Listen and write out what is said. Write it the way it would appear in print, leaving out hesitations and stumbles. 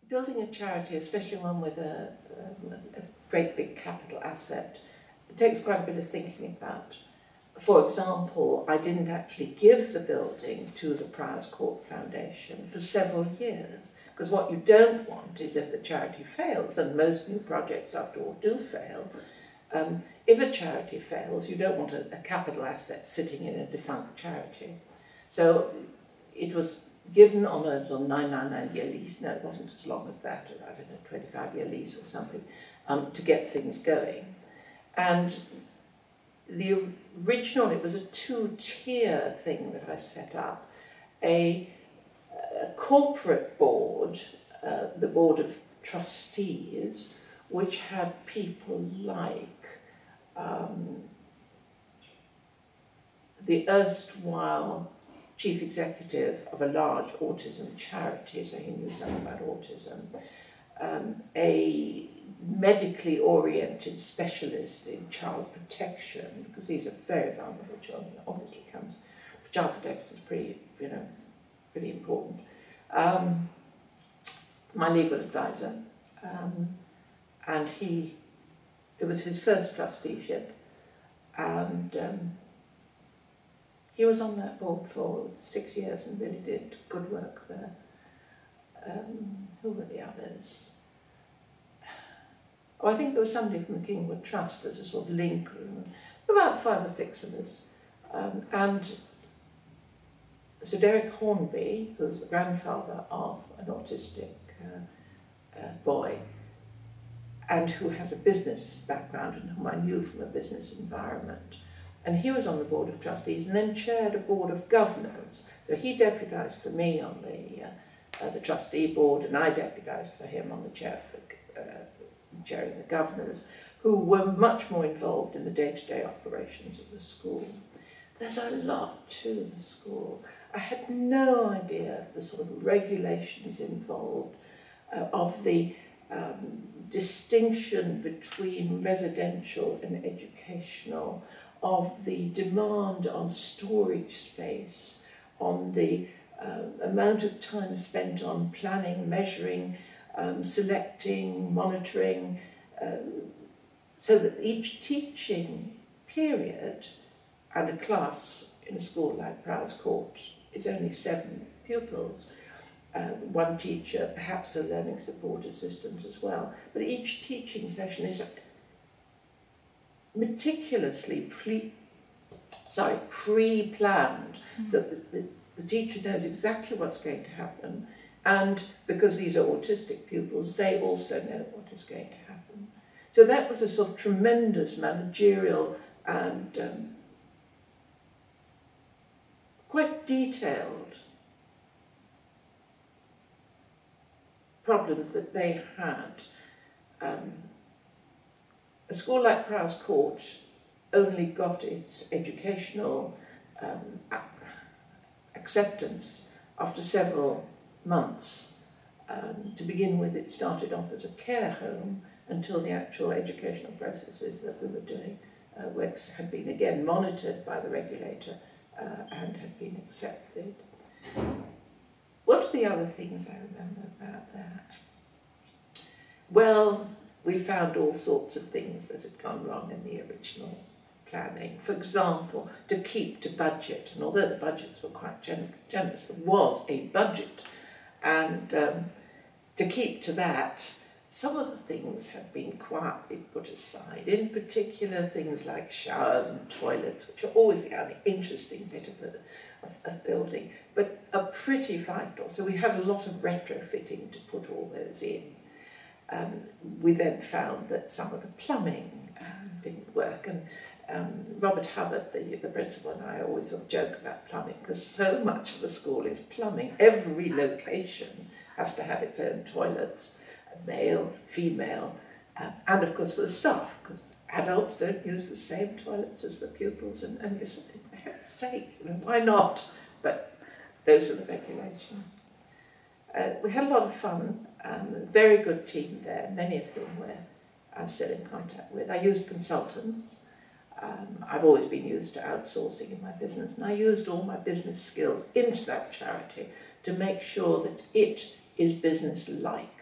building a charity, especially one with a great big capital asset, it takes quite a bit of thinking about. For example, I didn't actually give the building to the Priors Court Foundation for several years, because what you don't want is if the charity fails, and most new projects after all do fail, if a charity fails, you don't want a capital asset sitting in a defunct charity. So it was given on a 999-year lease. No, it wasn't as long as that, I don't know, 25-year lease or something, to get things going. And the original, it was a two-tier thing that I set up. A corporate board, the board of trustees, which had people like the erstwhile chief executive of a large autism charity, so he knew something about autism, a medically oriented specialist in child protection, because these are very vulnerable children. Obviously, child protection is pretty, pretty important. My legal advisor, and it was his first trusteeship, and he was on that board for 6 years and really did good work there. Who were the others? Oh, I think there was somebody from the Kingwood Trust as a sort of link, about 5 or 6 of us. And Sir Derek Hornby, who was the grandfather of an autistic boy, and who has a business background and whom I knew from a business environment. And he was on the Board of Trustees and then chaired a Board of Governors. So he deputised for me on the trustee board, and I deputised for him on the chairing the governors, who were much more involved in the day-to-day operations of the school. There's a lot to the school. I had no idea of the sort of regulations involved, of the distinction between residential and educational, of the demand on storage space, on the amount of time spent on planning, measuring, selecting, monitoring, so that each teaching period and a class in a school like Priors Court is only 7 pupils. One teacher, perhaps a learning support assistant as well. But each teaching session is meticulously pre-planned, so that the teacher knows exactly what's going to happen, and because these are autistic pupils, they also know what is going to happen. So that was a sort of tremendous managerial and quite detailed problems that they had. A school like Priors Court only got its educational acceptance after several months. To begin with, it started off as a care home until the actual educational processes that we were doing had been again monitored by the regulator and had been accepted. What are the other things I remember about that? Well, we found all sorts of things that had gone wrong in the original planning. For example, to keep to budget, and although the budgets were quite generous, there was a budget, and to keep to that, some of the things have been quietly put aside, in particular things like showers and toilets, which are always the interesting bit of building, but are pretty vital. So we had a lot of retrofitting to put all those in. We then found that some of the plumbing didn't work, and Robert Hubbard, the principal, and I always sort of joke about plumbing, because so much of the school is plumbing. Every location has to have its own toilets, male, female, and of course for the staff, because adults don't use the same toilets as the pupils, and you're sort of thinking, for heck's sake, why not? But those are the regulations. We had a lot of fun, a very good team there, many of whom I'm still in contact with. I used consultants. I've always been used to outsourcing in my business, and I used all my business skills into that charity to make sure that it is business-like.